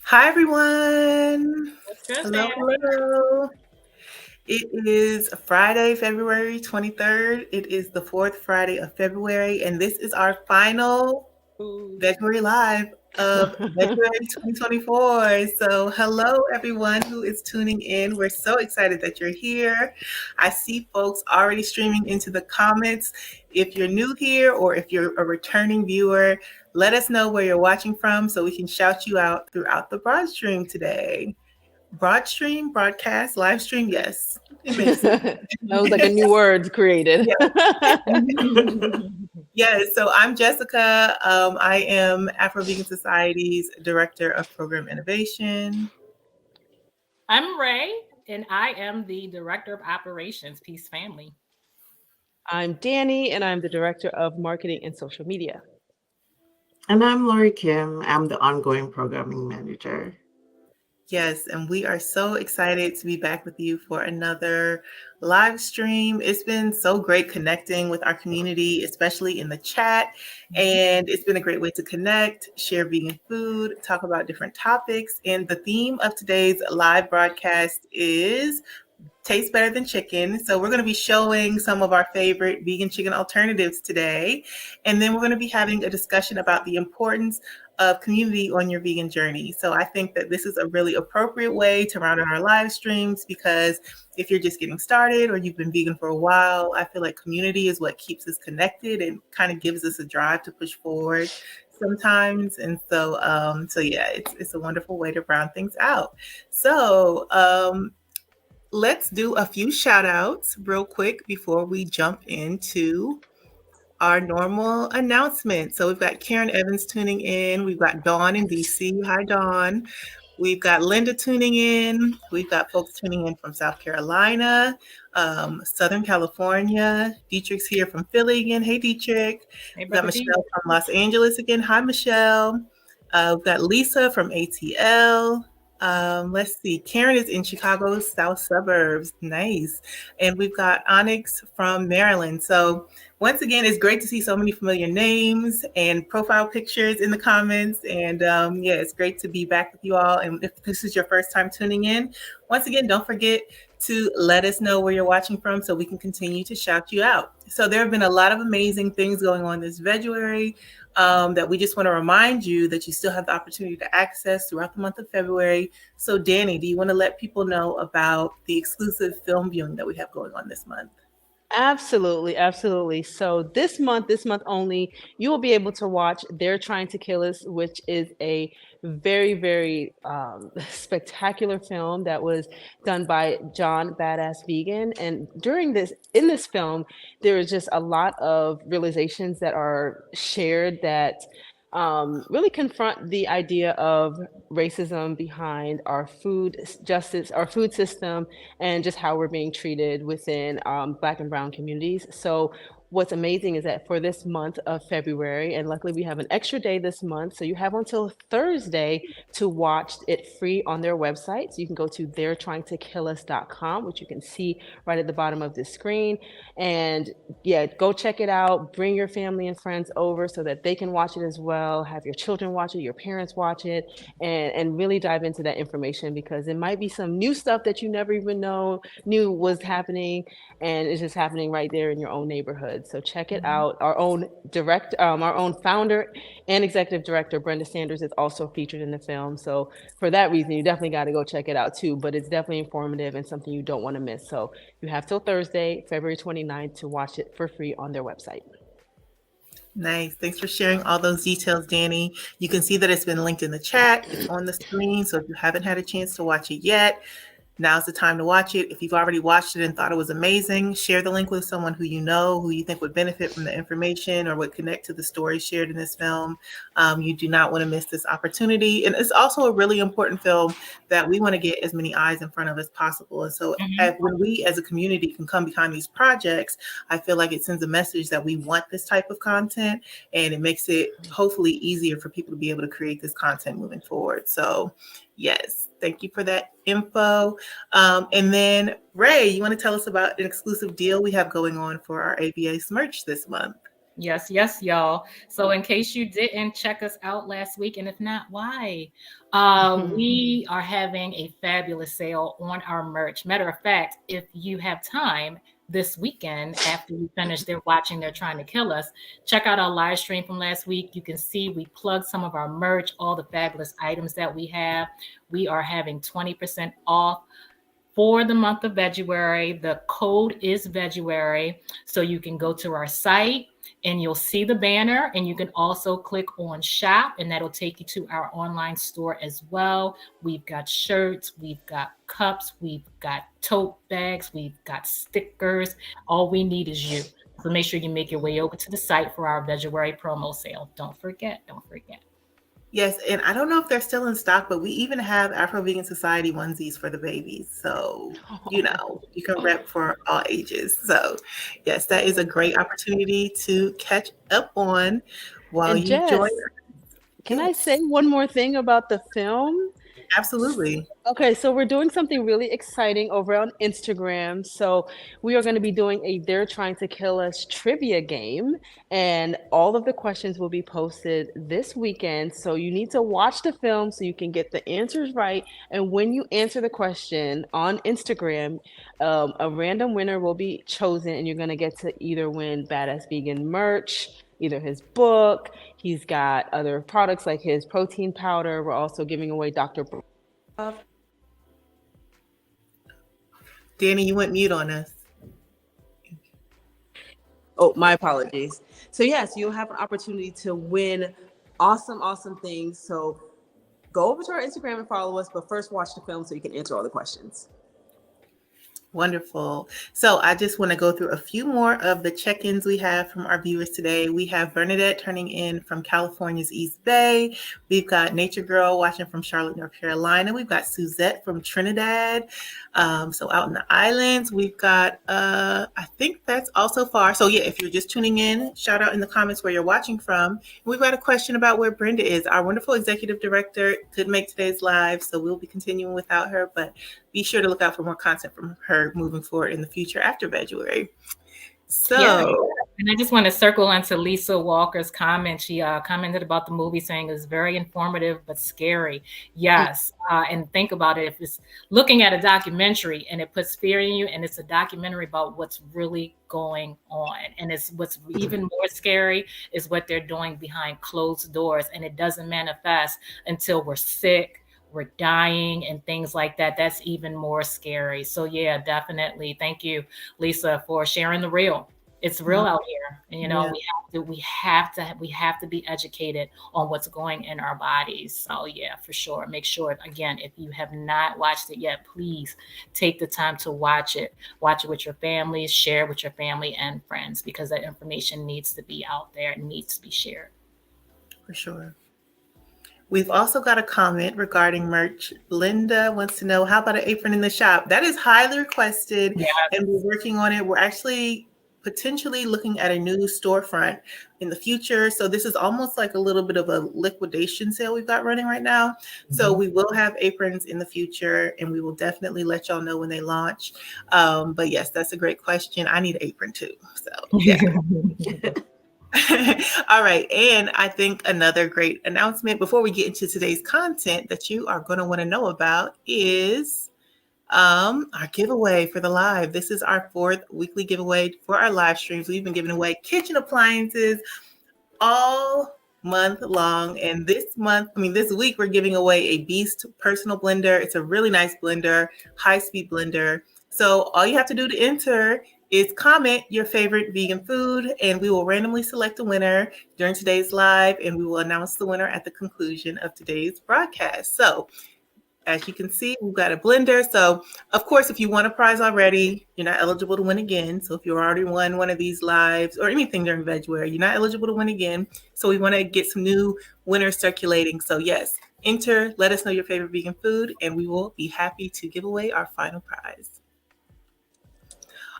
Hi, everyone. What's good, Hello, fam? hello. It is Friday, February 23rd. It is the fourth Friday of February, and this is our final Ooh. Veguary Live of February 2024. So, hello, everyone who is tuning in. We're so excited that you're here. I see folks already streaming into the comments. If you're new here or if you're a returning viewer, let us know where you're watching from so we can shout you out throughout the broad stream today. Broad stream, broadcast, live stream, yes, it makes sense. That was like a new word created. Yeah. Yes, so I'm Jessica. I am Afro-Vegan Society's Director of Program Innovation. I'm Ray, and I am the Director of Operations, Peace Family. I'm Danny, and I'm the Director of Marketing and Social Media. And I'm Lori Kim. I'm the ongoing programming manager. Yes, and we are so excited to be back with you for another live stream. It's been so great connecting with our community, especially in the chat. And it's been a great way to connect, share vegan food, talk about different topics. And the theme of today's live broadcast is tastes better than chicken. So we're going to be showing some of our favorite vegan chicken alternatives today. And then we're going to be having a discussion about the importance of community on your vegan journey. So I think that this is a really appropriate way to round out our live streams because if you're just getting started or you've been vegan for a while, I feel like community is what keeps us connected and kind of gives us a drive to push forward sometimes. And so yeah, it's a wonderful way to round things out. So let's do a few shout outs real quick before we jump into our normal announcement. So we've got Karen Evans tuning in. We've got Dawn in DC. Hi, Dawn. We've got Linda tuning in. We've got folks tuning in from South Carolina, Southern California. Dietrich's here from Philly again. Hey, Dietrich. Hey, We've got Brother D. Michelle from Los Angeles again. Hi, Michelle. We've got Lisa from ATL. Let's see. Karen is in Chicago's south suburbs. Nice. And we've got Onyx from Maryland. So once again, it's great to see so many familiar names and profile pictures in the comments. And yeah, it's great to be back with you all. And if this is your first time tuning in, once again, don't forget to let us know where you're watching from so we can continue to shout you out. So there have been a lot of amazing things going on this Veguary that we just want to remind you that you still have the opportunity to access throughout the month of February. So Danny, do you want to let people know about the exclusive film viewing that we have going on this month? Absolutely, absolutely. So this month only, you will be able to watch They're Trying to Kill Us, which is a very, very spectacular film that was done by John Badass Vegan. And in this film, there is just a lot of realizations that are shared that really confront the idea of racism behind our food justice, our food system, and just how we're being treated within Black and Brown communities. So what's amazing is that for this month of February, and luckily we have an extra day this month, so you have until Thursday to watch it free on their website. So you can go to they'retryingtokillus.com, which you can see right at the bottom of the screen. And yeah, go check it out. Bring your family and friends over so that they can watch it as well. Have your children watch it, your parents watch it, and really dive into that information because it might be some new stuff that you never even knew was happening, and it's just happening right there in your own neighborhood. So check it out. Our own founder and executive director, Brenda Sanders, is also featured in the film. So for that reason, you definitely got to go check it out too. But it's definitely informative and something you don't want to miss. So you have till Thursday, February 29th, to watch it for free on their website. Nice. Thanks for sharing all those details, Danny. You can see that it's been linked in the chat. It's on the screen. So if you haven't had a chance to watch it yet, now's the time to watch it. If you've already watched it and thought it was amazing, share the link with someone who you know, who you think would benefit from the information or would connect to the story shared in this film. You do not want to miss this opportunity. And it's also a really important film that we want to get as many eyes in front of as possible. And so when we as a community can come behind these projects, I feel like it sends a message that we want this type of content and it makes it hopefully easier for people to be able to create this content moving forward. So yes, thank you for that info. And then Ray, you want to tell us about an exclusive deal we have going on for our ABA merch this month? Yes, yes, y'all. So, in case you didn't check us out last week, and if not, why? We are having a fabulous sale on our merch. Matter of fact, if you have time this weekend after you finish their watching, they're trying to kill us. Check out our live stream from last week. You can see we plugged some of our merch, all the fabulous items that we have. We are having 20% off for the month of Veguary. The code is Veguary. So you can go to our site and you'll see the banner, and you can also click on shop, and that'll take you to our online store as well. We've got shirts, we've got cups, we've got tote bags, we've got stickers. All we need is you. So make sure you make your way over to the site for our Veguary promo sale. Don't forget, don't forget. Yes, and I don't know if they're still in stock, but we even have Afro-Vegan Society onesies for the babies. So, you can rep for all ages. So, yes, that is a great opportunity to catch up on while And you join Jess, us. can I say one more thing about the film? Absolutely. Okay, so we're doing something really exciting over on Instagram. So we are going to be doing a They're Trying to Kill Us trivia game, and all of the questions will be posted this weekend. So you need to watch the film so you can get the answers right. And when you answer the question on Instagram, a random winner will be chosen, and you're going to get to either win Badass Vegan merch, either his book. He's got other products like his protein powder. We're also giving away Dr. Danny, you went mute on us. Oh, my apologies. So yes, you'll have an opportunity to win awesome things. So go over to our Instagram and follow us, but first watch the film so you can answer all the questions. Wonderful. So I just want to go through a few more of the check-ins we have from our viewers today. We have Bernadette turning in from California's East Bay. We've got Nature Girl watching from Charlotte, North Carolina. We've got Suzette from Trinidad. So out in the islands, we've got, I think that's also far. So yeah, if you're just tuning in, shout out in the comments where you're watching from. We've got a question about where Brenda is. Our wonderful executive director couldn't make today's live, so we'll be continuing without her, but be sure to look out for more content from her moving forward in the future after Veguary. So, yeah. And I just want to circle onto Lisa Walker's comment. She commented about the movie saying it was very informative but scary. Yes. And think about it. If it's looking at a documentary and it puts fear in you, and it's a documentary about what's really going on. And it's what's even more scary is what they're doing behind closed doors. And it doesn't manifest until we're sick, we're dying, and things like that. That's even more scary. So yeah, definitely. Thank you, Lisa, for sharing the real. It's real out here. And, we have to be educated on what's going in our bodies. So yeah, for sure. Make sure, again, if you have not watched it yet, please take the time to watch it. Watch it with your families, share with your family and friends, because that information needs to be out there. It needs to be shared. for sure. We've also got a comment regarding merch. Linda wants to know, how about an apron in the shop? That is highly requested, and we're working on it. We're actually potentially looking at a new storefront in the future. So this is almost like a little bit of a liquidation sale we've got running right now. So we will have aprons in the future, and we will definitely let y'all know when they launch. But yes, that's a great question. I need an apron too. So yeah. All right. And I think another great announcement before we get into today's content that you are going to want to know about is our giveaway for the live. This is our 4th weekly giveaway for our live streams. We've been giving away kitchen appliances all month long. And this week, we're giving away a Beast personal blender. It's a really nice blender, high-speed blender. So all you have to do to enter is comment your favorite vegan food, and we will randomly select a winner during today's live, and we will announce the winner at the conclusion of today's broadcast. So as you can see, we've got a blender. So of course, if you won a prize already, you're not eligible to win again. So if you already won one of these lives or anything during Veguary, you're not eligible to win again. So we want to get some new winners circulating. So yes, enter, let us know your favorite vegan food, and we will be happy to give away our final prize.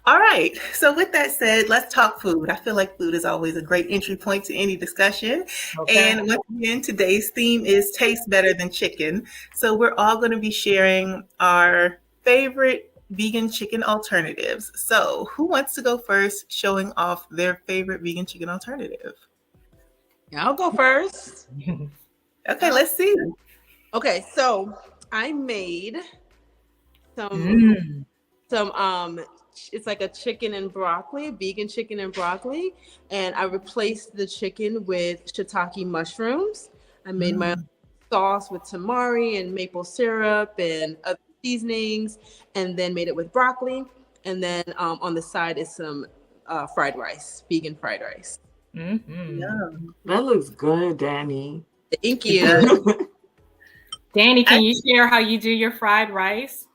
All right. So with that said, let's talk food. I feel like food is always a great entry point to any discussion. Okay. And once again, today's theme is taste better than chicken. So we're all going to be sharing our favorite vegan chicken alternatives. So, who wants to go first showing off their favorite vegan chicken alternative? Yeah, I'll go first. Okay, let's see. Okay, so I made some it's like a chicken and broccoli, vegan chicken and broccoli, and I replaced the chicken with shiitake mushrooms. I made my own sauce with tamari and maple syrup and other seasonings, and then made it with broccoli. And then on the side is some fried rice, vegan fried rice. Yum. That looks good, Danny. Thank you. Danny, can you share how you do your fried rice?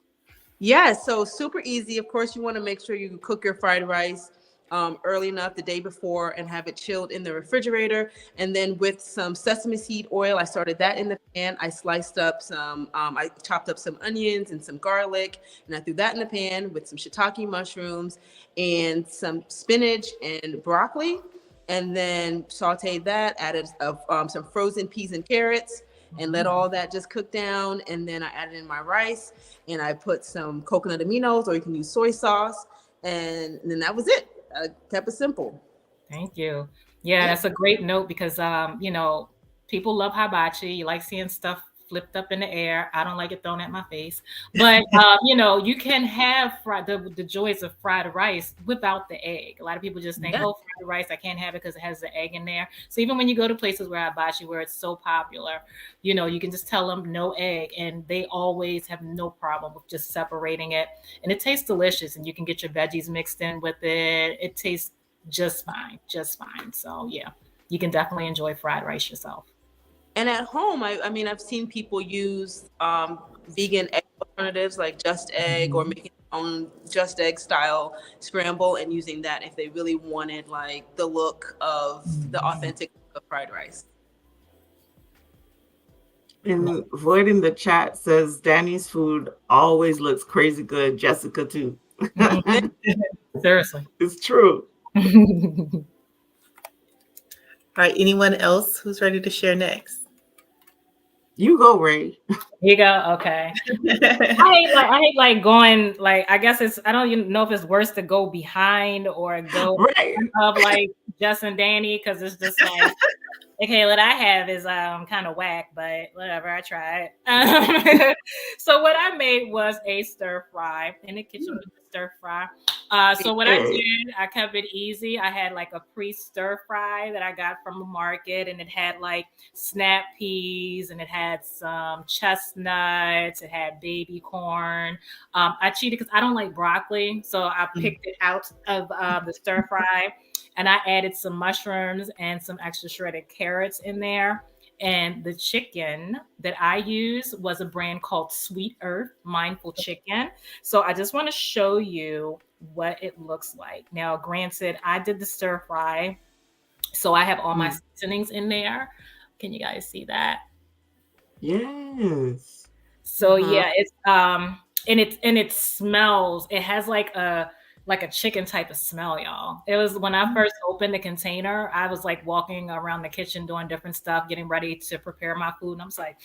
Yeah, so super easy. Of course, you want to make sure you cook your fried rice early enough the day before and have it chilled in the refrigerator. And then with some sesame seed oil, I started that in the pan. I sliced up I chopped up some onions and some garlic, and I threw that in the pan with some shiitake mushrooms and some spinach and broccoli. And then sauteed that, added some frozen peas and carrots, and let all that just cook down. And then I added in my rice, and I put some coconut aminos, or you can use soy sauce. And then that was it. I kept it simple. Thank you. Yeah, that's a great note because, people love hibachi. You like seeing stuff flipped up in the air. I don't like it thrown at my face. But, you can have the joys of fried rice without the egg. A lot of people just think, oh, fried rice, I can't have it because it has the egg in there. So even when you go to places where hibachi, where it's so popular, you can just tell them no egg, and they always have no problem with just separating it. And it tastes delicious, and you can get your veggies mixed in with it. It tastes just fine, just fine. So yeah, you can definitely enjoy fried rice yourself. And at home, I mean, I've seen people use vegan egg alternatives like Just Egg, or making their own Just Egg style scramble and using that if they really wanted like the look of the authentic fried rice. And Void in the chat says Danny's food always looks crazy good. Jessica too. Seriously. It's true. All right, anyone else who's ready to share next? You go, Ray. You go. Okay. I hate like going, like, I guess I don't even know if it's worse to go behind or go Right. of like Jess and Danny, because it's just like, okay, what I have is kind of whack, but whatever, I tried. So what I made was a stir fry in the kitchen with the stir fry. So what I did, I kept it easy. I had like a pre-stir fry that I got from the market, and it had like snap peas, and it had some chestnuts, it had baby corn. I cheated because I don't like broccoli, so I picked it out of the stir fry. And I added some mushrooms and some extra shredded carrots in there. And the chicken that I used was a brand called Sweet Earth Mindful Chicken. So I just want to show you what it looks like. Now, granted, I did the stir fry, so I have all my seasonings in there. Can you guys see that? Yes. So yeah, it's and it smells. It has like a chicken type of smell, y'all. It was when I first opened the container, I was like walking around the kitchen doing different stuff, getting ready to prepare my food. And I was like,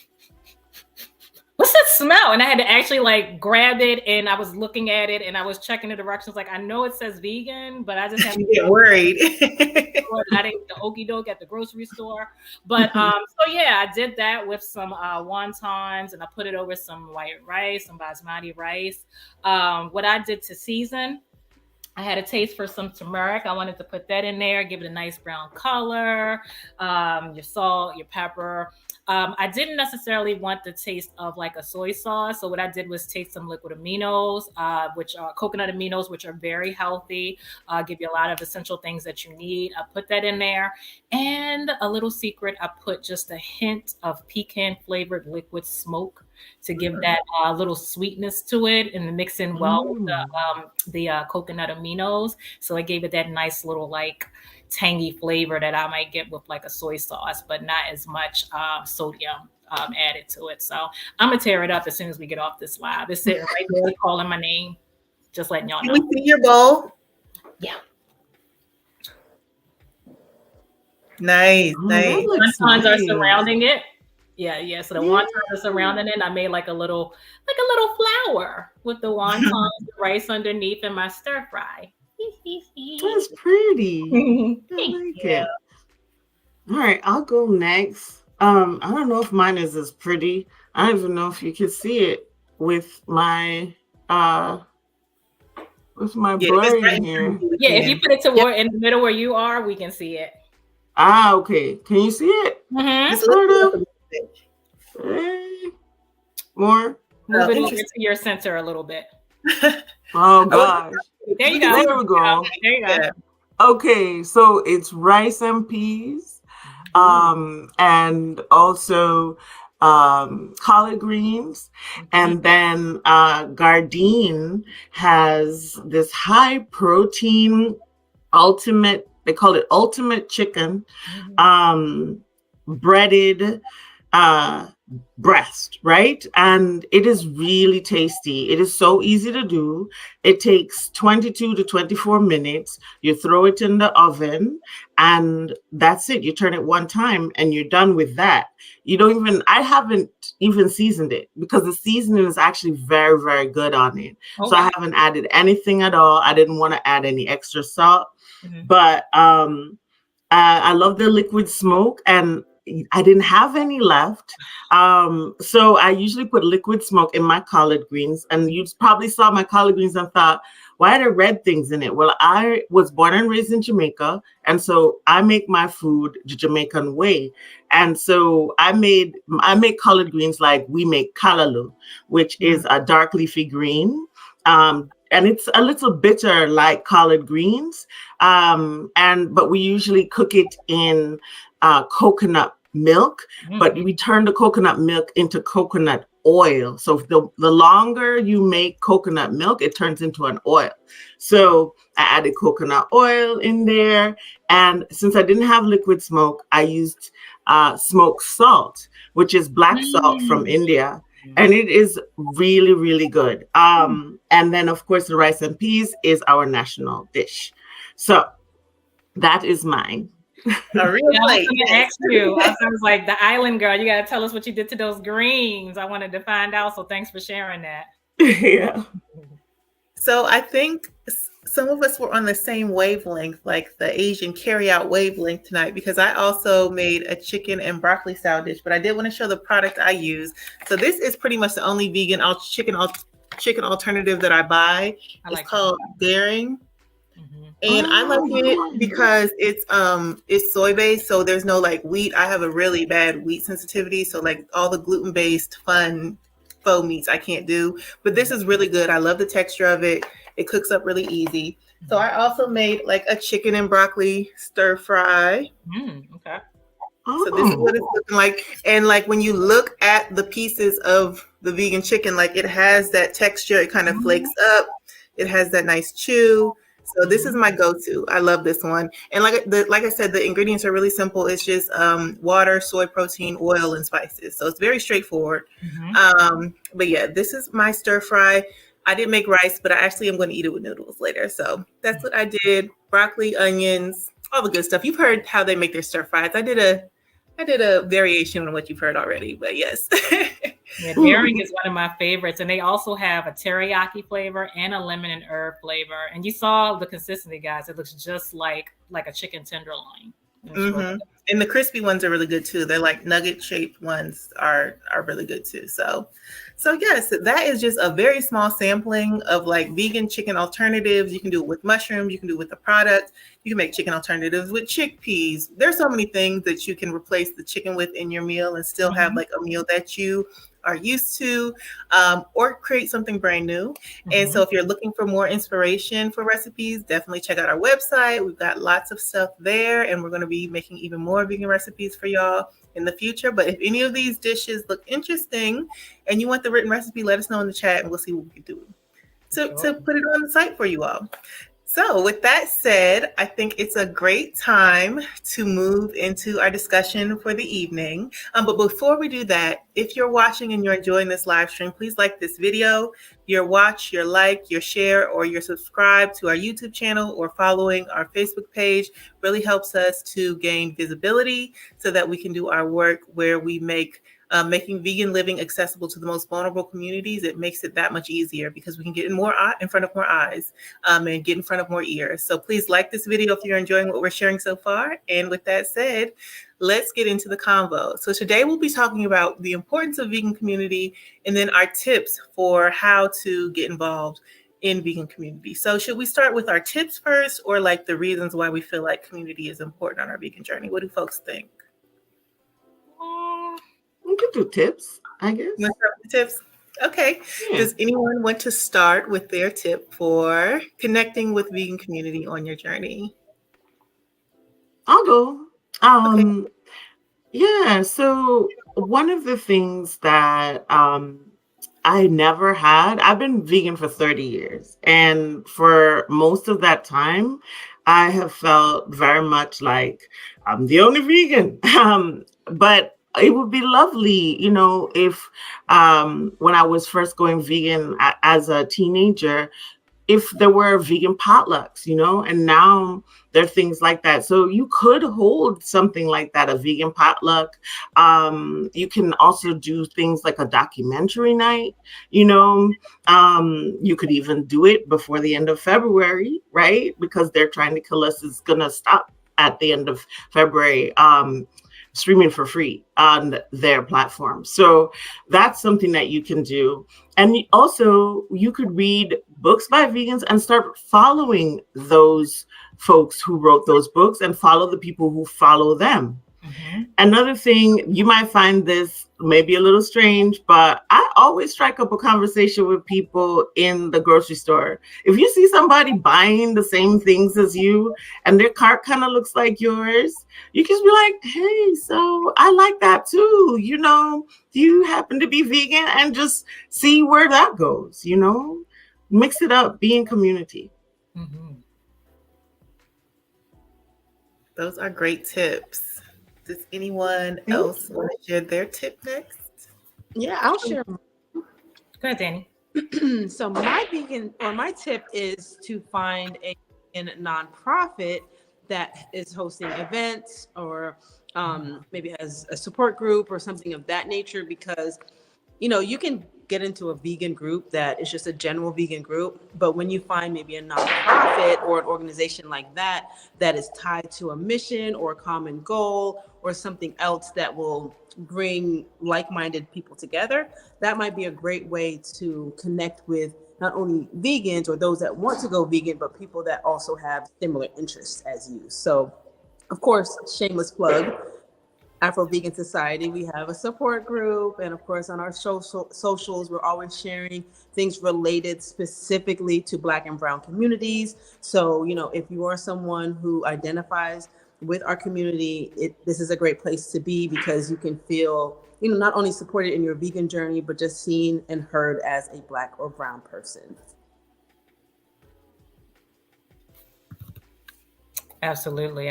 what's that smell? And I had to actually like grab it, and I was looking at it, and I was checking the directions. Like, I know it says vegan, but I just have to get worried. I didn't get the okie doke at the grocery store. But so yeah, I did that with some wontons, and I put it over some white rice, some basmati rice. What I did to season, I had a taste for some turmeric. I wanted to put that in there, give it a nice brown color, your salt, your pepper. I didn't necessarily want the taste of like a soy sauce. So what I did was take some liquid aminos, which are coconut aminos, which are very healthy, give you a lot of essential things that you need. I put that in there. And a little secret, I put just a hint of pecan flavored liquid smoke to give that little sweetness to it, and mix in well with the coconut aminos. So it gave it that nice little like tangy flavor that I might get with like a soy sauce, but not as much sodium added to it. So I'm gonna tear it up as soon as we get off this live. It's sitting right there calling my name, just letting y'all know. Can we see your bowl? Yeah. Nice, nice. Wontons are surrounding it. Yeah. So the Yeah. wonton is surrounding it. I made like a little flower with the wontons, the rice underneath, and my stir fry. That's pretty. I Thank like you. it. All right, I'll go next. I don't know if mine is as pretty. I don't even know if you can see it with my Yeah, if it's right blurring in front of here. you, we Yeah, if you can. put it Yep, toward in the middle where you are, we can see it. Ah, okay. Can you see it? Mm-hmm. just lift Sort it up of. a little bit. More. Move Oh, it over to interesting. your center a little bit. Oh Oh, gosh. There you we go. can see There we go. There you go. yeah. Okay, so it's rice and peas, and also collard greens, and then Gardein has this high protein ultimate. They call it ultimate chicken, breaded uh breast, right? And it is really tasty. It is so easy to do. It takes 22 to 24 minutes. You throw it in the oven and that's it. You turn it one time and you're done with that. You don't even, I haven't even seasoned it because the seasoning is actually very, very good on it. So I haven't added anything at all. I didn't want to add any extra salt, but I love the liquid smoke, and I didn't have any left. So I usually put liquid smoke in my collard greens, and you probably saw my collard greens and thought, why are there red things in it? Well, I was born and raised in Jamaica, and so I make my food the Jamaican way. And so I make collard greens like we make callaloo, which is a dark leafy green. And it's a little bitter like collard greens. But we usually cook it in coconut milk, but we turn the coconut milk into coconut oil. So the longer you make coconut milk, it turns into an oil. So I added coconut oil in there. And since I didn't have liquid smoke, I used smoked salt, which is black salt from India. And it is really, really good. And then, of course, the rice and peas is our national dish. So that is mine. A real Yeah, I was plate. going to Yes. ask you. I was like, the island girl, you got to tell us what you did to those greens. I wanted to find out. So thanks for sharing that. Yeah. So I think some of us were on the same wavelength, like the Asian carry-out wavelength tonight, because I also made a chicken and broccoli salad dish, but I did want to show the product I use. So this is pretty much the only vegan chicken alternative that I buy. It's called Daring. And I like it because it's soy based, so there's no like wheat. I have a really bad wheat sensitivity, so like all the gluten based fun faux meats I can't do. But this is really good. I love the texture of it. It cooks up really easy. So I also made like a chicken and broccoli stir fry. Okay. So this is what it's looking like. And like when you look at the pieces of the vegan chicken, like it has that texture. It kind of flakes up. It has that nice chew. So this is my go-to. I love this one. And like I said, the ingredients are really simple. It's just water, soy protein, oil, and spices. So it's very straightforward. But yeah, this is my stir fry. I didn't make rice, but I actually am going to eat it with noodles later. So that's what I did. Broccoli, onions, all the good stuff. You've heard how they make their stir fries. I did a variation on what you've heard already, but yes. Yeah, Daring is one of my favorites, and they also have a teriyaki flavor and a lemon and herb flavor. And you saw the consistency, guys. It looks just like a chicken tenderloin. And the crispy ones are really good too. They're like nugget shaped ones are really good too. So yes, that is just a very small sampling of like vegan chicken alternatives. You can do it with mushrooms. You can do it with the product. You can make chicken alternatives with chickpeas. There's so many things that you can replace the chicken with in your meal and still have like a meal that you are used to, or create something brand new. And so if you're looking for more inspiration for recipes, definitely check out our website. We've got lots of stuff there, and we're going to be making even more vegan recipes for y'all in the future. But if any of these dishes look interesting and you want the written recipe, let us know in the chat and we'll see what we can do to put it on the site for you all. So with that said, I think it's a great time to move into our discussion for the evening. But before we do that, if you're watching and you're enjoying this live stream, please like this video. Your watch, your like, your share, or your subscribe to our YouTube channel or following our Facebook page really helps us to gain visibility so that we can do our work where we make making vegan living accessible to the most vulnerable communities. It makes it that much easier because we can get in front of more eyes and get in front of more ears. So please like this video if you're enjoying what we're sharing so far. And with that said, let's get into the convo. So today we'll be talking about the importance of vegan community and then our tips for how to get involved in vegan community. So should we start with our tips first, or like the reasons why we feel like community is important on our vegan journey? What do folks think? We could do tips, I guess. Let's start with the tips. Okay. Yeah. Does anyone want to start with their tip for connecting with vegan community on your journey? I'll go. Okay. Yeah, so one of the things that I never had, I've been vegan for 30 years. And for most of that time, I have felt very much like I'm the only vegan. But it would be lovely, if when I was first going vegan as a teenager, if there were vegan potlucks, and now there are things like that. So you could hold something like that, a vegan potluck. You can also do things like a documentary night, you could even do it before the end of February, right? Because They're Trying to Kill Us is going to stop at the end of February. Streaming for free on their platform. So that's something that you can do. And also you could read books by vegans and start following those folks who wrote those books and follow the people who follow them. Mm-hmm. Another thing, you might find this maybe a little strange, but I always strike up a conversation with people in the grocery store. If you see somebody buying the same things as you and their cart kind of looks like yours, you can be like, hey, so I like that too. Do you happen to be vegan? And just see where that goes, mix it up, be in community. Mm-hmm. Those are great tips. Does anyone else want to share their tip next? Yeah, I'll share. Go ahead, Danny. So my tip is to find a nonprofit that is hosting events or maybe has a support group or something of that nature, because you can get into a vegan group that is just a general vegan group, but when you find maybe a nonprofit or an organization like that is tied to a mission or a common goal or something else that will bring like-minded people together, that might be a great way to connect with not only vegans or those that want to go vegan, but people that also have similar interests as you. So, of course, shameless plug, Afro-Vegan Society, we have a support group. And of course, on our socials, we're always sharing things related specifically to Black and Brown communities. So, if you are someone who identifies with our community, this is a great place to be, because you can feel, not only supported in your vegan journey, but just seen and heard as a Black or Brown person. Absolutely.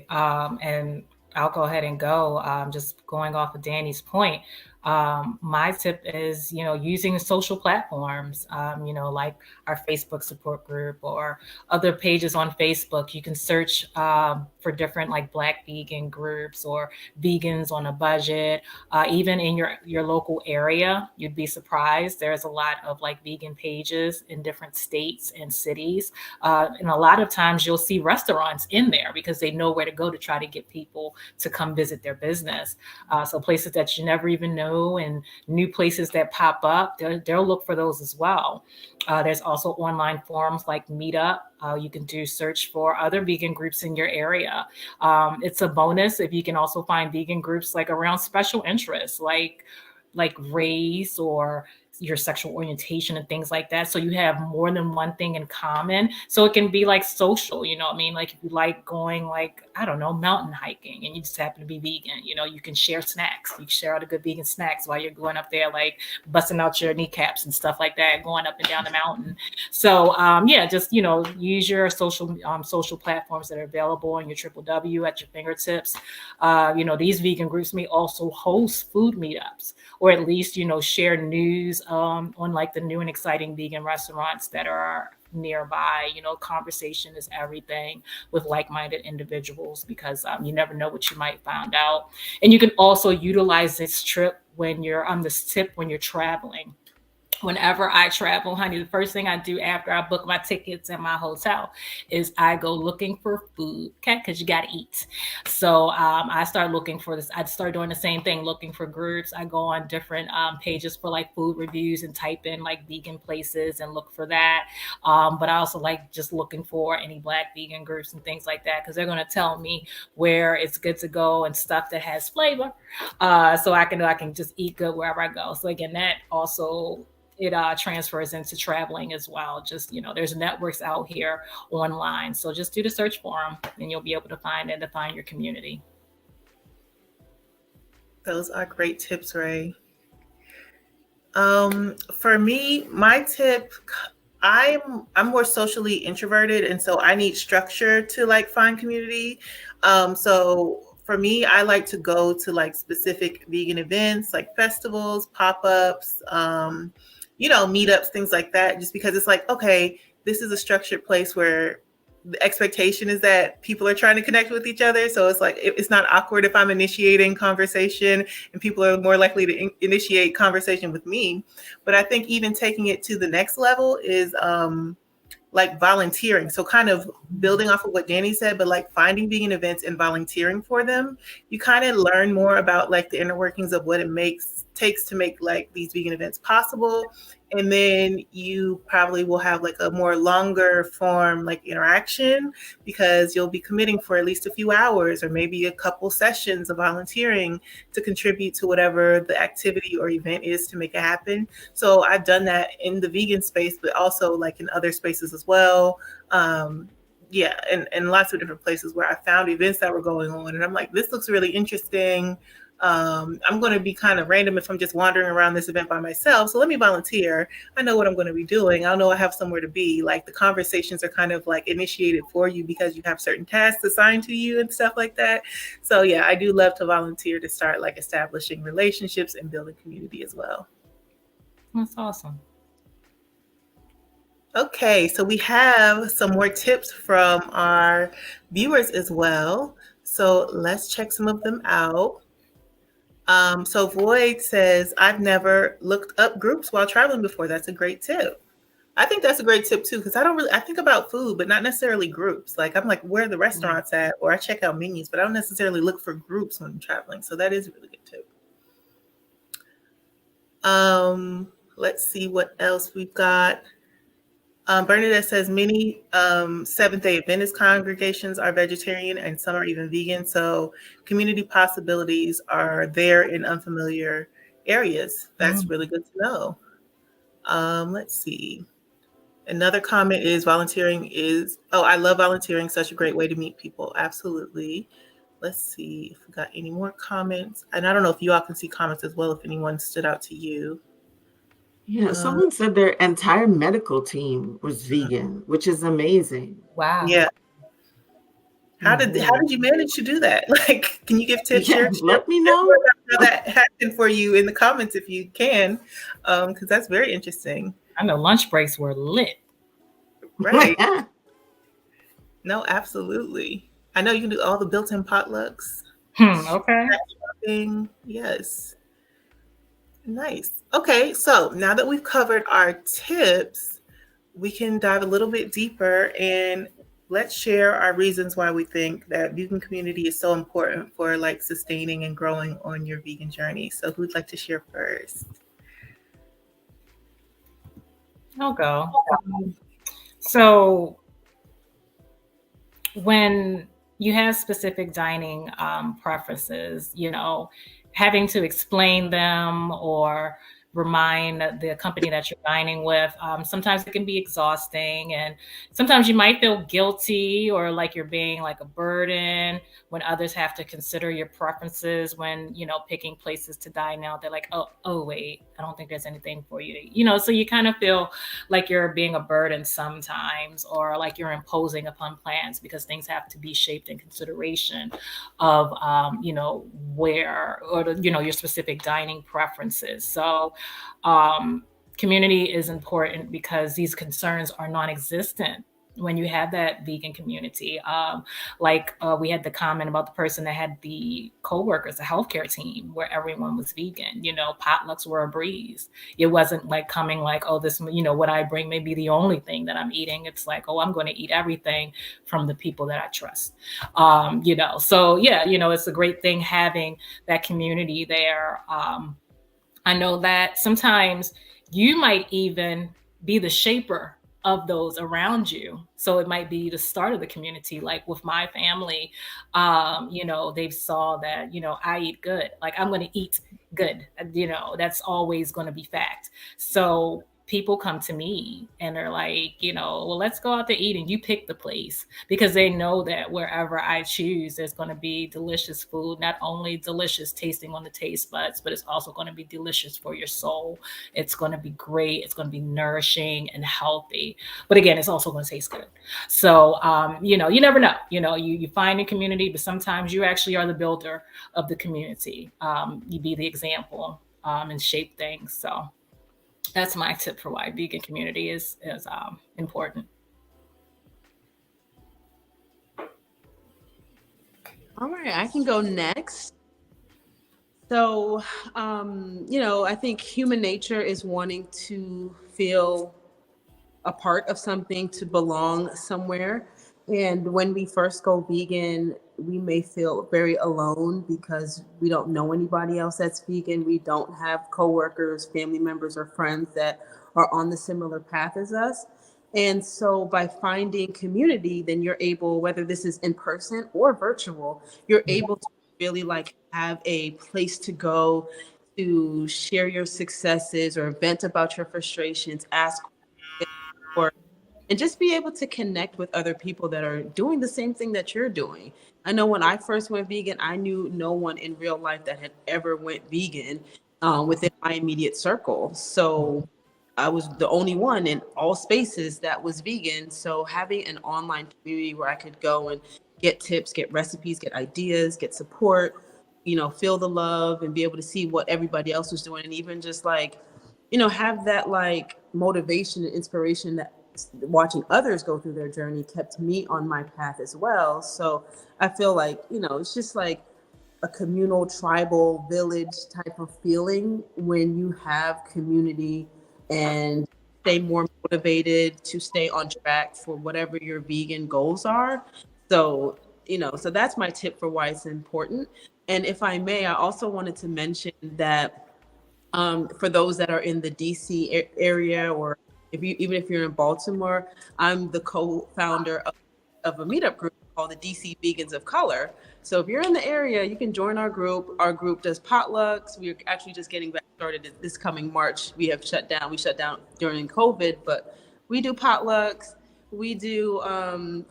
And I'll go ahead and go. Just going off of Danny's point, my tip is, using social platforms, like our Facebook support group or other pages on Facebook. You can search for different like Black vegan groups or vegans on a budget. Even in your local area, you'd be surprised. There's a lot of like vegan pages in different states and cities. And a lot of times you'll see restaurants in there because they know where to go to try to get people to come visit their business. So places that you never even know and new places that pop up, they'll look for those as well. There's also online forums like Meetup. You can search for other vegan groups in your area. It's a bonus if you can also find vegan groups like around special interests, like race or your sexual orientation and things like that. So you have more than one thing in common. So it can be like social, like if you like going mountain hiking and you just happen to be vegan, you can share snacks. You can share all the good vegan snacks while you're going up there, like busting out your kneecaps and stuff like that, going up and down the mountain. So just, use your social platforms that are available on your www at your fingertips. These vegan groups may also host food meetups, or at least, share news on like the new and exciting vegan restaurants that are nearby. Conversation is everything with like-minded individuals, because you never know what you might find out. And you can also utilize this trip when you're on this tip when you're traveling. Whenever I travel, honey, the first thing I do after I book my tickets and my hotel is I go looking for food, okay? Because you got to eat. So I start looking for this. I start doing the same thing, looking for groups. I go on different pages for like food reviews and type in like vegan places and look for that. But I also like just looking for any Black vegan groups and things like that, because they're going to tell me where it's good to go and stuff that has flavor. So I can just eat good wherever I go. So again, that also it transfers into traveling as well. Just, there's networks out here online. So just do the search for them and you'll be able to find and define your community. Those are great tips, Ray. For me, my tip, I'm more socially introverted, and so I need structure to like find community. So for me, I like to go to like specific vegan events, like festivals, pop-ups, meetups, things like that, just because it's like, okay, this is a structured place where the expectation is that people are trying to connect with each other. So it's like, it's not awkward if I'm initiating conversation, and people are more likely to initiate conversation with me. But I think even taking it to the next level is like volunteering. So kind of building off of what Danny said, but like finding vegan events and volunteering for them, you kind of learn more about like the inner workings of what it takes to make like these vegan events possible. And then you probably will have like a more longer form like interaction, because you'll be committing for at least a few hours or maybe a couple sessions of volunteering to contribute to whatever the activity or event is to make it happen. So I've done that in the vegan space, but also like in other spaces as well. And lots of different places where I found events that were going on, and I'm like, this looks really interesting. I'm going to be kind of random if I'm just wandering around this event by myself. So let me volunteer. I know what I'm going to be doing. I'll know I have somewhere to be. Like the conversations are kind of like initiated for you because you have certain tasks assigned to you and stuff like that. So yeah, I do love to volunteer to start like establishing relationships and building community as well. That's awesome. Okay, so we have some more tips from our viewers as well. So let's check some of them out. So Void says, I've never looked up groups while traveling before. That's a great tip. I think that's a great tip too, because I think about food, but not necessarily groups. Like I'm like, where are the restaurants at? Or I check out menus, but I don't necessarily look for groups when I'm traveling. So that is a really good tip. Let's see what else we've got. Bernadette says many Seventh-day Adventist congregations are vegetarian and some are even vegan. So community possibilities are there in unfamiliar areas. That's really good to know. Let's see. Another comment is I love volunteering. Such a great way to meet people. Absolutely. Let's see if we got any more comments. And I don't know if you all can see comments as well, if anyone stood out to you. Yeah, someone said their entire medical team was vegan, which is amazing. Wow. Yeah. How did you manage to do that? Like, can you give tips? Yeah, let me know how that happened for you in the comments if you can, because that's very interesting. I know lunch breaks were lit. Right. No, absolutely. I know you can do all the built-in potlucks. Okay. Yes. Nice. Okay, so now that we've covered our tips, we can dive a little bit deeper and let's share our reasons why we think that vegan community is so important for like sustaining and growing on your vegan journey. So who'd like to share first? I'll go. So when you have specific dining preferences, having to explain them or remind the company that you're dining with, sometimes it can be exhausting, and sometimes you might feel guilty or like you're being like a burden when others have to consider your preferences when picking places to dine out. They're like, oh wait, I don't think there's anything for you, so you kind of feel like you're being a burden sometimes, or like you're imposing upon plans because things have to be shaped in consideration of where, or your specific dining preferences. So community is important because these concerns are non-existent when you have that vegan community. We had the comment about the person that had the co-workers, the healthcare team, where everyone was vegan. Potlucks were a breeze. It wasn't like coming like, oh, this, what I bring may be the only thing that I'm eating. It's like, oh, I'm going to eat everything from the people that I trust. So yeah, it's a great thing having that community there. I know that sometimes you might even be the shaper of those around you. So it might be the start of the community. Like with my family, they've saw that, I eat good. Like I'm going to eat good. That's always going to be fact. So people come to me and they're like, well, let's go out to eat, and you pick the place, because they know that wherever I choose, there's going to be delicious food, not only delicious tasting on the taste buds, but it's also going to be delicious for your soul. It's going to be great. It's going to be nourishing and healthy. But again, it's also going to taste good. So, you never know, you find a community, but sometimes you actually are the builder of the community. You be the example and shape things. So that's my tip for why vegan community is important. All right, I can go next. So, I think human nature is wanting to feel a part of something, to belong somewhere. And when we first go vegan, we may feel very alone because we don't know anybody else that's vegan. We don't have coworkers, family members, or friends that are on the similar path as us. And so by finding community, then you're able, whether this is in person or virtual, you're able to really like have a place to go to share your successes or vent about your frustrations, ask questions, and just be able to connect with other people that are doing the same thing that you're doing. I know when I first went vegan, I knew no one in real life that had ever went vegan within my immediate circle. So I was the only one in all spaces that was vegan. So having an online community where I could go and get tips, get recipes, get ideas, get support, feel the love and be able to see what everybody else was doing, and even just like, have that like motivation and inspiration that watching others go through their journey kept me on my path as well. So I feel like, it's just like a communal, tribal, village type of feeling when you have community and stay more motivated to stay on track for whatever your vegan goals are. So, so that's my tip for why it's important. And if I may, I also wanted to mention that for those that are in the DC area, or even if you're in Baltimore, I'm the co-founder of a meetup group called the DC Vegans of Color. So if you're in the area, you can join our group. Our group does potlucks. We're actually just getting back started this coming March. We shut down during COVID, but we do potlucks. We do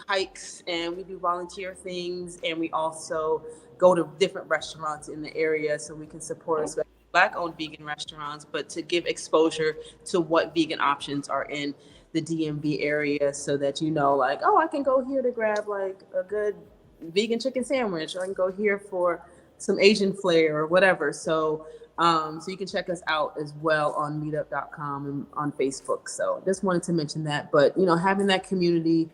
hikes, and we do volunteer things, and we also go to different restaurants in the area so we can support especially Black-owned vegan restaurants, but to give exposure to what vegan options are in the DMV area, so that like, oh, I can go here to grab like a good vegan chicken sandwich, or I can go here for some Asian flair or whatever. So so you can check us out as well on meetup.com and on Facebook. So just wanted to mention that. But having that community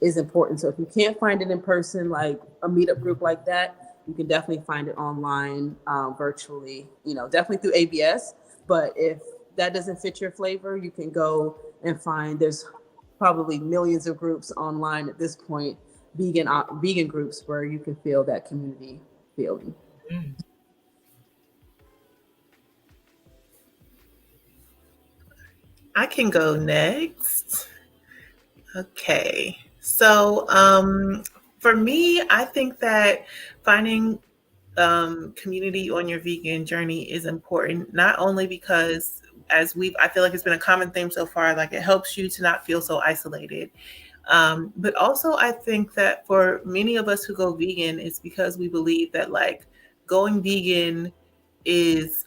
is important. So if you can't find it in person, like a meetup group like that, you can definitely find it online, virtually, definitely through ABS. But if that doesn't fit your flavor, you can go and find, there's probably millions of groups online at this point, vegan groups, where you can feel that community feeling. I can go next. Okay. So for me, I think that finding community on your vegan journey is important, not only because I feel like it's been a common theme so far, like it helps you to not feel so isolated. But also I think that for many of us who go vegan, it's because we believe that like going vegan is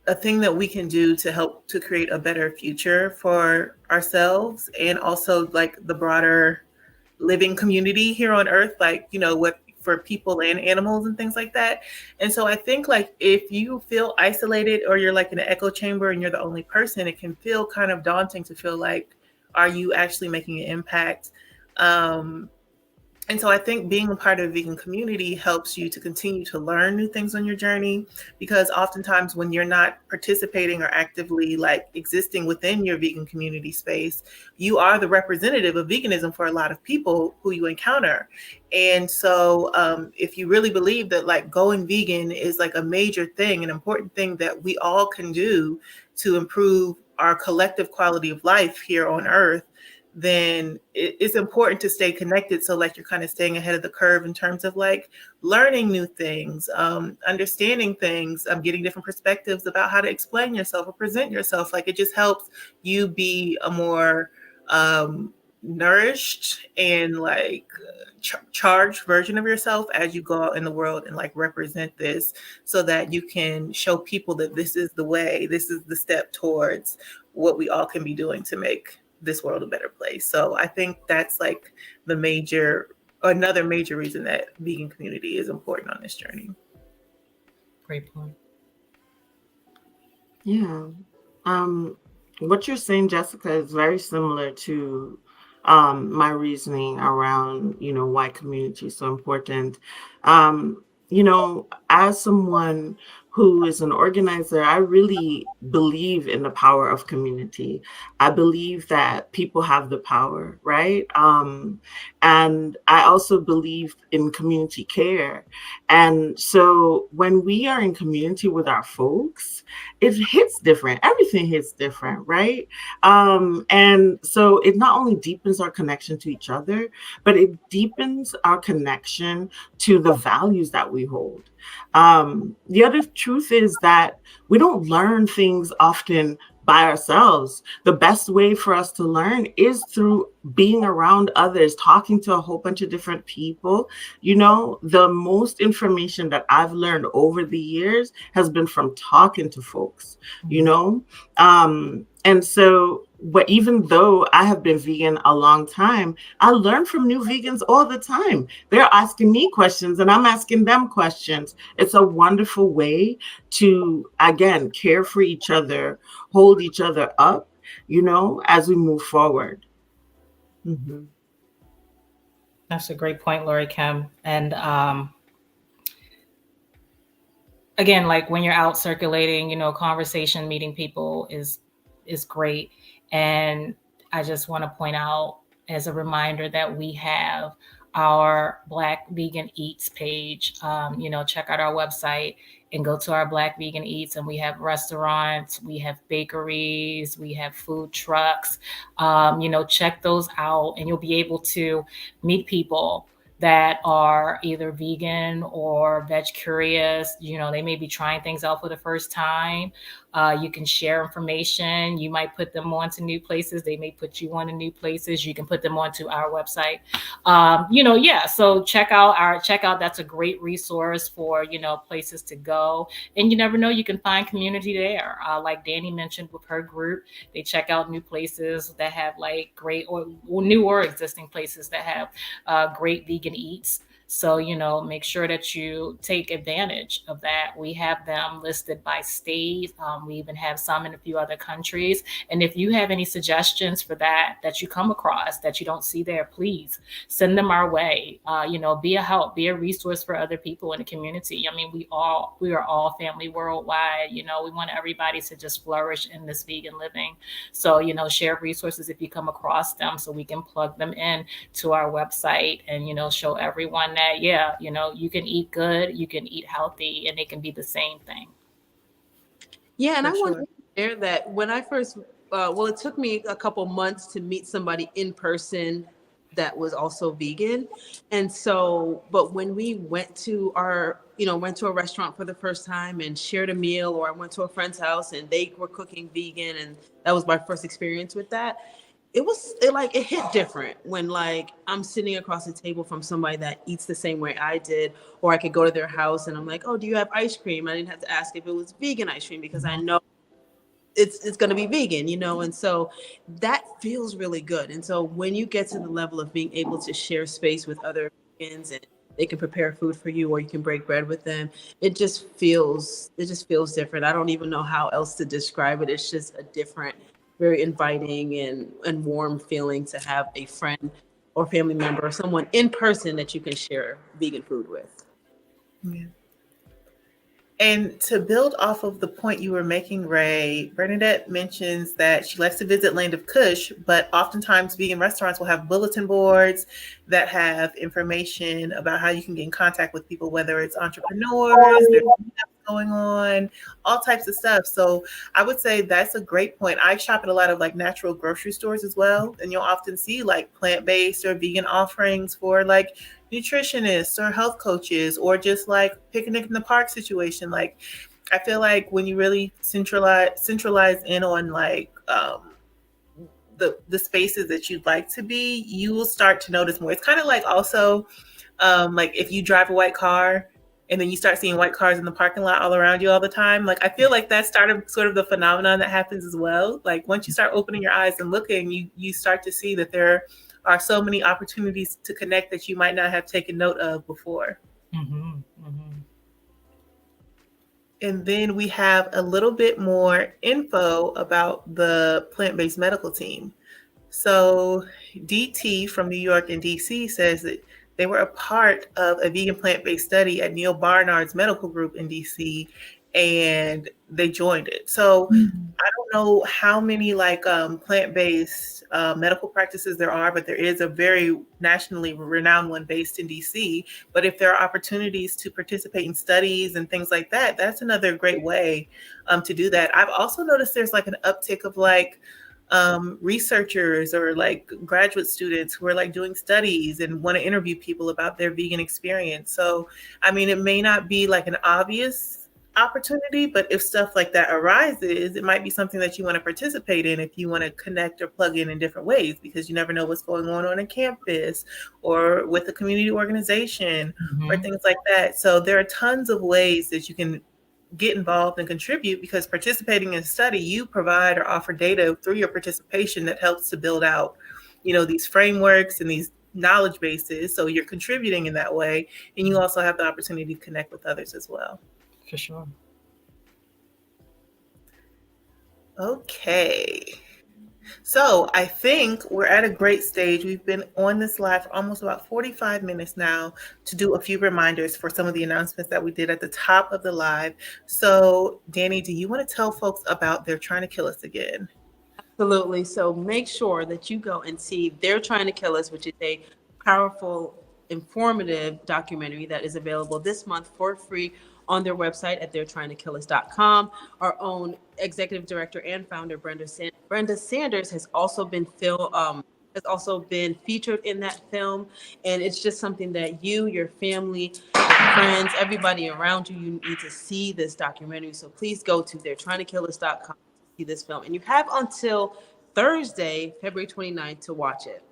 a thing that we can do to help to create a better future for ourselves, and also like the broader living community here on earth. Like, what for people and animals and things like that. And so I think like if you feel isolated or you're like in an echo chamber and you're the only person, it can feel kind of daunting to feel like, are you actually making an impact? And so I think being a part of a vegan community helps you to continue to learn new things on your journey, because oftentimes when you're not participating or actively like existing within your vegan community space, you are the representative of veganism for a lot of people who you encounter. And so if you really believe that like going vegan is like a major thing, an important thing that we all can do to improve our collective quality of life here on Earth, then it's important to stay connected. So like you're kind of staying ahead of the curve in terms of like learning new things, understanding things, getting different perspectives about how to explain yourself or present yourself. Like it just helps you be a more nourished and like charged version of yourself as you go out in the world and like represent this, so that you can show people that this is the way, this is the step towards what we all can be doing to make this world a better place. So I think that's like another major reason that vegan community is important on this journey. Great point. Yeah. What you're saying, Jessica, is very similar to my reasoning around, why community is so important. As someone who is an organizer, I really believe in the power of community. I believe that people have the power, right? And I also believe in community care. And so when we are in community with our folks, it hits different. Everything hits different, right? And so it not only deepens our connection to each other, but it deepens our connection to the values that we hold. The other truth is that we don't learn things often by ourselves. The best way for us to learn is through being around others, talking to a whole bunch of different people. The most information that I've learned over the years has been from talking to folks, and so even though I have been vegan a long time, I learn from new vegans all the time. They're asking me questions and I'm asking them questions. It's a wonderful way to, again, care for each other, hold each other up, as we move forward. Mm-hmm. That's a great point, Lori Kim. And again, like when you're out circulating, conversation, meeting people is great. And I just want to point out as a reminder that we have our Black Vegan Eats page. Check out our website and go to our Black Vegan Eats, and we have restaurants, we have bakeries, we have food trucks. Check those out and you'll be able to meet people that are either vegan or veg curious. They may be trying things out for the first time. You can share information. You might put them on to new places. They may put you on to new places. You can put them onto our website. So check out. That's a great resource for, places to go. And you never know, you can find community there. Like Danny mentioned with her group, they check out new places that have like great or new or existing places that have great vegan eats. So, make sure that you take advantage of that. We have them listed by state. We even have some in a few other countries. And if you have any suggestions for that you come across that you don't see there, please send them our way. Be a help, be a resource for other people in the community. I mean, we are all family worldwide. We want everybody to just flourish in this vegan living. So, share resources if you come across them so we can plug them in to our website and, show everyone that, you can eat good, you can eat healthy, and they can be the same thing. Yeah, and I want to share that when I first, it took me a couple months to meet somebody in person that was also vegan. And so, but when we went to went to a restaurant for the first time and shared a meal, or I went to a friend's house and they were cooking vegan, and that was my first experience with that. It hit different when like I'm sitting across the table from somebody that eats the same way I did, or I could go to their house and I'm like, oh, do you have ice cream? I didn't have to ask if it was vegan ice cream because I know it's going to be vegan, and so that feels really good. And so when you get to the level of being able to share space with other vegans and they can prepare food for you, or you can break bread with them. It just feels different. I don't even know how else to describe it. It's just a different, very inviting and warm feeling to have a friend or family member or someone in person that you can share vegan food with. Yeah. And to build off of the point you were making, Ray, Bernadette mentions that she likes to visit Land of Kush, but oftentimes vegan restaurants will have bulletin boards that have information about how you can get in contact with people, whether it's entrepreneurs, there's meetups going on, all types of stuff. So I would say that's a great point. I shop at a lot of like natural grocery stores as well, and you'll often see like plant-based or vegan offerings for like nutritionists or health coaches, or just like picnic in the park situation. Like I feel like when you really centralize in on like the spaces that you'd like to be, you will start to notice more. It's kind of like also like if you drive a white car and then you start seeing white cars in the parking lot all around you all the time. Like I feel like that's sort of the phenomenon that happens as well. Like once you start opening your eyes and looking, you start to see that there are so many opportunities to connect that you might not have taken note of before. Mm-hmm, mm-hmm. And then we have a little bit more info about the plant-based medical team. So DT from New York and DC says that they were a part of a vegan plant-based study at Neil Barnard's medical group in DC, and they joined it. So I don't know how many like plant-based medical practices there are, but there is a very nationally renowned one based in DC. But if there are opportunities to participate in studies and things like that, that's another great way to do that. I've also noticed there's like an uptick of like researchers or like graduate students who are like doing studies and want to interview people about their vegan experience. So, I mean, it may not be like an obvious opportunity, but if stuff like that arises, it might be something that you want to participate in if you want to connect or plug in different ways, because you never know what's going on campus or with a community organization or things like that. So there are tons of ways that you can get involved and contribute, because participating in a study, you provide or offer data through your participation that helps to build out, these frameworks and these knowledge bases. So you're contributing in that way, and you also have the opportunity to connect with others as well. For sure. Okay. So I think we're at a great stage. We've been on this live for almost about 45 minutes now to do a few reminders for some of the announcements that we did at the top of the live. So Danny, do you want to tell folks about They're Trying to Kill Us Again? Absolutely. So make sure that you go and see They're Trying to Kill Us, which is a powerful, informative documentary that is available this month for free on their website at they'retryingtokillus.com. Our own executive director and founder, Brenda Sanders, has also been featured in that film. And it's just something that you, your family, your friends, everybody around you, you need to see this documentary. So please go to they'retryingtokillus.com to see this film. And you have until Thursday, February 29th to watch it.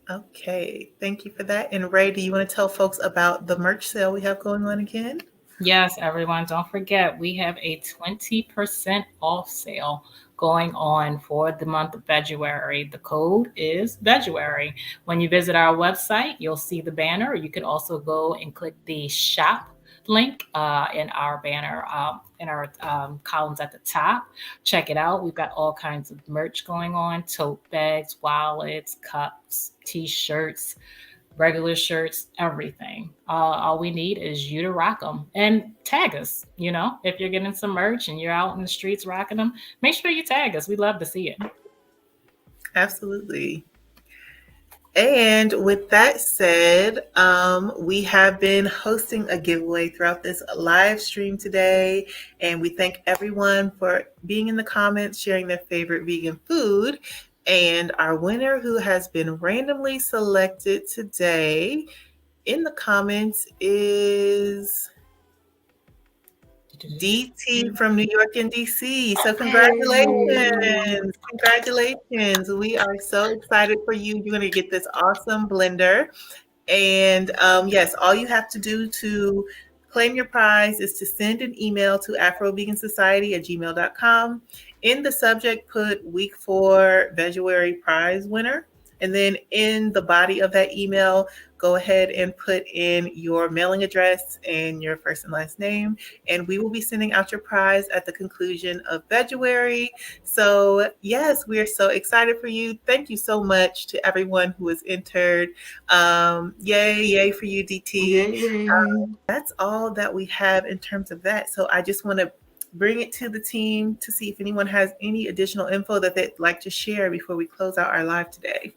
Okay, thank you for that. And Ray, do you want to tell folks about the merch sale we have going on again? Yes, everyone, don't forget, we have a 20% off sale going on for the month of Veguary. The code is Veguary. When you visit our website, you'll see the banner. You can also go and click the shop link in our banner, in our columns at the top. Check it out. We've got all kinds of merch going on: tote bags, wallets, cups, t-shirts, regular shirts, everything. All we need is you to rock them and tag us. If you're getting some merch and you're out in the streets rocking them, make sure you tag us. We'd love to see it. Absolutely. And with that said, we have been hosting a giveaway throughout this live stream today. And we thank everyone for being in the comments, sharing their favorite vegan food. And our winner, who has been randomly selected today in the comments, is DT from New York and DC. So congratulations. Congratulations. We are so excited for you. You're going to get this awesome blender. And yes, all you have to do to claim your prize is to send an email to Afro-Vegan Society at gmail.com. In the subject, put week 4 Veguary prize winner. And then in the body of that email, go ahead and put in your mailing address and your first and last name, and we will be sending out your prize at the conclusion of Veguary. So yes, we are so excited for you. Thank you so much to everyone who has entered. Yay for you, DT. Yay. That's all that we have in terms of that. So I just want to bring it to the team to see if anyone has any additional info that they'd like to share before we close out our live today.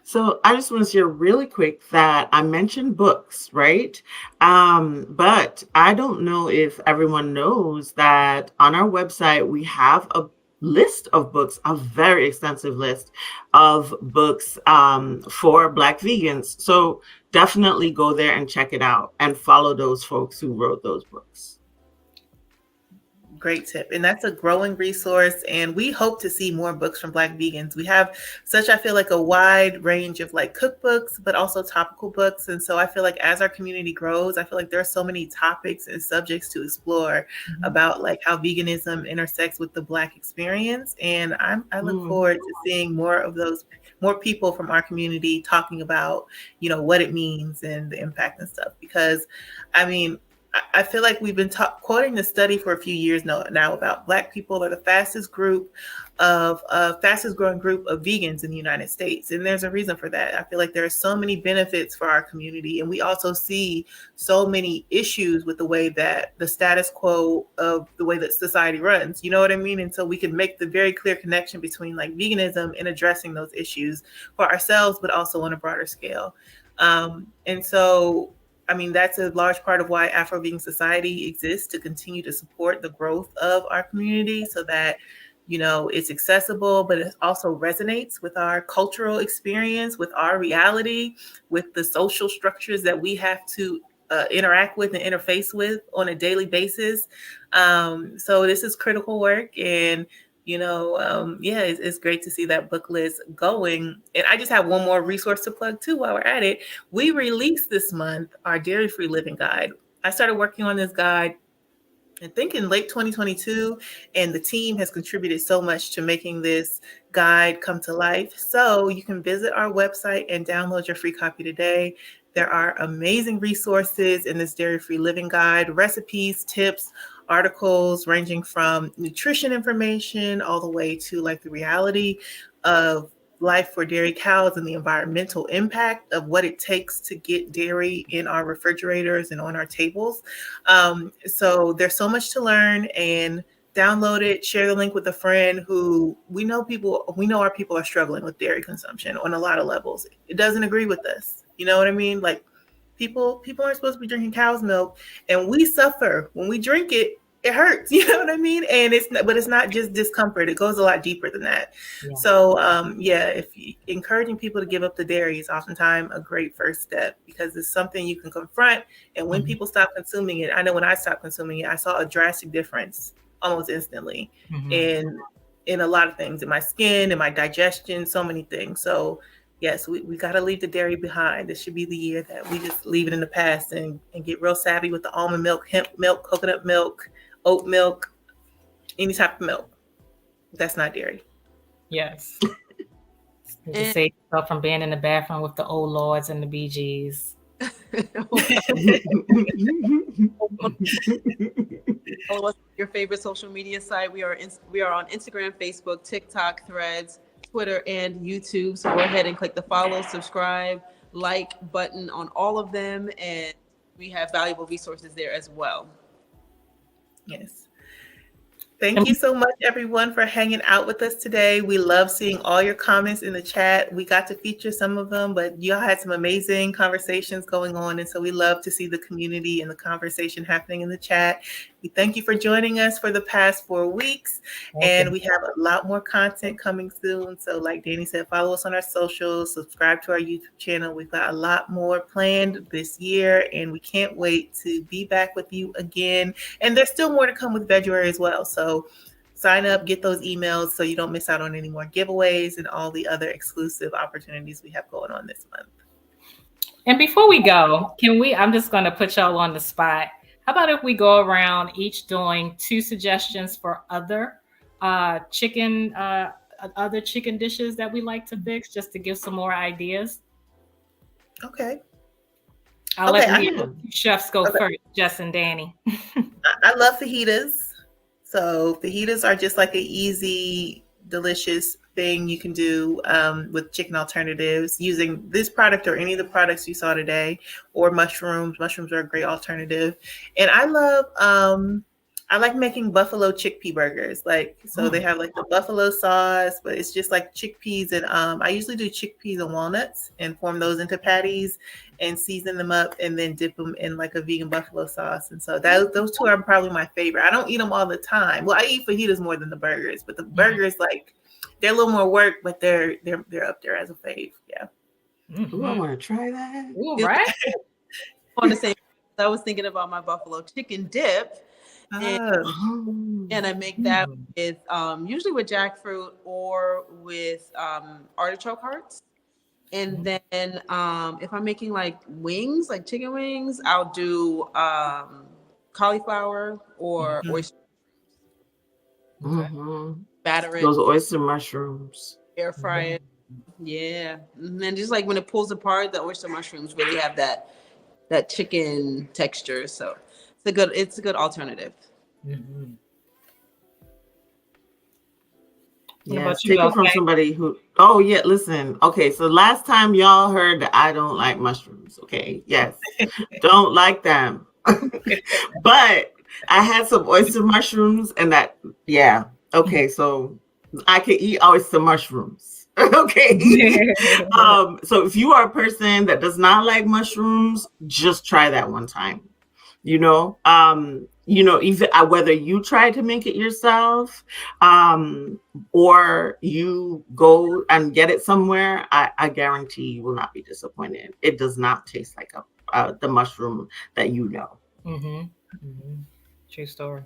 So I just want to share really quick that I mentioned books, right? But I don't know if everyone knows that on our website, we have a list of books, a very extensive list of books for Black vegans. So definitely go there and check it out and follow those folks who wrote those books. Great tip. And that's a growing resource. And we hope to see more books from Black vegans. We have such, I feel like, a wide range of like cookbooks, but also topical books. And so I feel like as our community grows, I feel like there are so many topics and subjects to explore about like how veganism intersects with the Black experience. And I look forward to seeing more of those, more people from our community talking about, you know, what it means and the impact and stuff. Because I mean, I feel like we've been quoting the study for a few years now about Black people are the fastest growing group of vegans in the United States. And there's a reason for that. I feel like there are so many benefits for our community. And we also see so many issues with the way that the status quo of the way that society runs, you know what I mean? And so we can make the very clear connection between like veganism and addressing those issues for ourselves, but also on a broader scale. And so I mean, that's a large part of why Afro-Vegan Society exists, to continue to support the growth of our community so that, you know, it's accessible, but it also resonates with our cultural experience, with our reality, with the social structures that we have to interact with and interface with on a daily basis. So this is critical work. And you know, it's great to see that book list going. And I just have one more resource to plug too while we're at it. We released this month our dairy-free living guide. I started working on this guide, I think in late 2022, and the team has contributed so much to making this guide come to life. So you can visit our website and download your free copy today. There are amazing resources in this dairy-free living guide, recipes, tips, articles ranging from nutrition information all the way to like the reality of life for dairy cows and the environmental impact of what it takes to get dairy in our refrigerators and on our tables. So there's so much to learn, and download it, share the link with a friend who we know our people are struggling with dairy consumption on a lot of levels. It doesn't agree with us. You know what I mean? Like people aren't supposed to be drinking cow's milk, and we suffer when we drink it. It hurts, you know what I mean? And it's not just discomfort. It goes a lot deeper than that. Yeah. So, encouraging people to give up the dairy is oftentimes a great first step, because it's something you can confront. And when people stop consuming it, I know when I stopped consuming it, I saw a drastic difference almost instantly in a lot of things, in my skin, in my digestion, so many things. So yes, we got to leave the dairy behind. This should be the year that we just leave it in the past and get real savvy with the almond milk, hemp milk, coconut milk, oat milk, any type of milk that's not dairy. Yes. Just save yourself from being in the bathroom with the old lords and the BGs. Follow us on your favorite social media site. We are on Instagram, Facebook, TikTok, Threads, Twitter, and YouTube. So go ahead and click the follow, subscribe, like button on all of them, and we have valuable resources there as well. Yes. Thank you so much, everyone, for hanging out with us today. We love seeing all your comments in the chat. We got to feature some of them, but y'all had some amazing conversations going on. And so we love to see the community and the conversation happening in the chat. We thank you for joining us for the past 4 weeks. And we have a lot more content coming soon. So like Danny said, follow us on our socials, subscribe to our YouTube channel. We've got a lot more planned this year, and we can't wait to be back with you again. And there's still more to come with Veguary as well. So sign up, get those emails so you don't miss out on any more giveaways and all the other exclusive opportunities we have going on this month. And before we go, I'm just going to put y'all on the spot. How about if we go around each doing 2 suggestions for other chicken other chicken dishes that we like to fix, just to give some more ideas. Okay. I'll Okay, let the chefs go okay. first, Jess and Danny. I love fajitas. So fajitas are just like an easy, delicious thing you can do with chicken alternatives using this product or any of the products you saw today, or mushrooms. Mushrooms are a great alternative. And I like making buffalo chickpea burgers. Like, so they have like the buffalo sauce, but it's just like chickpeas, and I usually do chickpeas and walnuts and form those into patties and season them up and then dip them in like a vegan buffalo sauce. And so those two are probably my favorite. I don't eat them all the time. Well, I eat fajitas more than the burgers, but the burgers, like, they're a little more work, but they're up there as a fave. Yeah. Ooh, I want to try that. Ooh, right? On the same, I was thinking about my buffalo chicken dip. And I make that with usually with jackfruit or with artichoke hearts. And then if I'm making like wings, like chicken wings, I'll do cauliflower or oyster. Batter it. Those oyster mushrooms. Air fry it. Yeah. And then just like when it pulls apart, the oyster mushrooms really have that chicken texture. So it's a good alternative. Yeah, take it from somebody who, oh yeah, listen. Okay, so last time y'all heard that I don't like mushrooms. Okay, yes, don't like them. But I had some oyster mushrooms and that, yeah. Okay, so I can eat oyster mushrooms. Okay. So if you are a person that does not like mushrooms, just try that one time. Even whether you try to make it yourself, or you go and get it somewhere, I guarantee you will not be disappointed. It does not taste like the mushroom that you know. True story.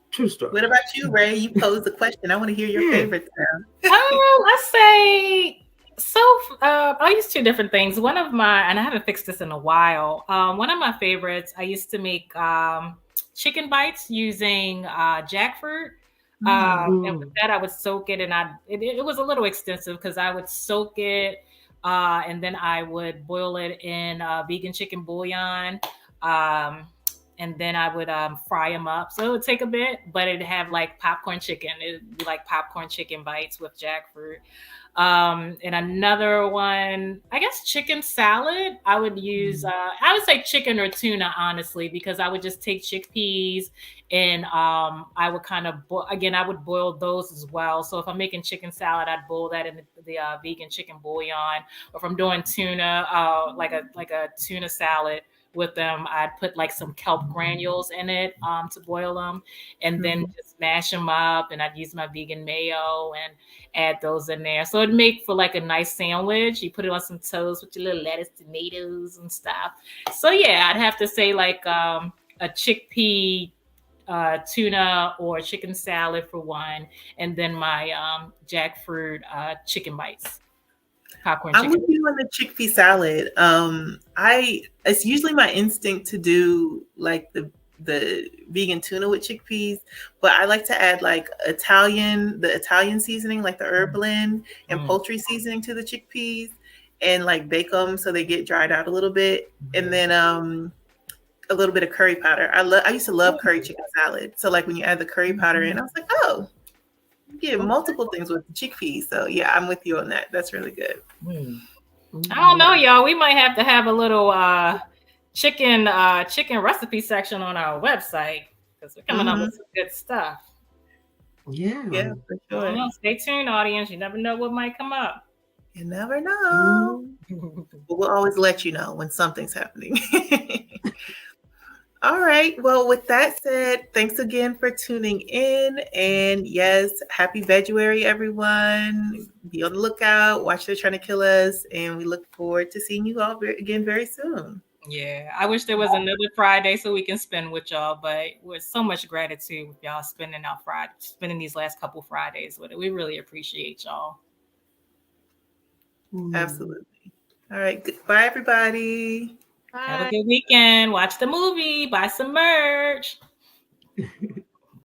True story. What about you, Ray? You posed the question. I want to hear your favorites now. I say. So I use two different things. One of my, and I haven't fixed this in a while. One of my favorites, I used to make chicken bites using jackfruit. And with that, I would soak it, and it was a little extensive because I would soak it, and then I would boil it in vegan chicken bouillon. And then I would fry them up. So it would take a bit, but it'd have like popcorn chicken. It'd be like popcorn chicken bites with jackfruit. And another one, I guess chicken salad. I would use, I would say chicken or tuna, honestly, because I would just take chickpeas and I would kind of, I would boil those as well. So if I'm making chicken salad, I'd boil that in the vegan chicken bouillon. Or if I'm doing tuna, like a tuna salad with them, I'd put like some kelp granules in it to boil them, and then just mash them up, and I'd use my vegan mayo and add those in there. So it'd make for like a nice sandwich. You put it on some toast with your little lettuce, tomatoes, and stuff. So yeah, I'd have to say like a chickpea tuna or chicken salad for one, and then my jackfruit chicken bites. Popcorn chicken. I'm with you on the chickpea salad. It's usually my instinct to do like the vegan tuna with chickpeas, but I like to add like the Italian seasoning, like the herb blend and poultry seasoning to the chickpeas, and like bake them so they get dried out a little bit, and then a little bit of curry powder. I used to love curry chicken salad, so like when you add the curry powder in, I was like, oh, you get multiple things with the chickpeas. So yeah, I'm with you on that. That's really good. I don't know, y'all. We might have to have a little chicken recipe section on our website, because we're coming up with some good stuff. Yeah, for sure. Stay tuned, audience. You never know what might come up. You never know. But we'll always let you know when something's happening. All right. Well, with that said, thanks again for tuning in. And yes, happy Veguary, everyone. Be on the lookout. Watch They're Trying to Kill Us. And we look forward to seeing you all again very soon. Yeah. I wish there was another Friday so we can spend with y'all. But with so much gratitude with y'all spending these last couple Fridays with it. We really appreciate y'all. Absolutely. All right. Goodbye, everybody. Have a good weekend. Watch the movie. Buy some merch.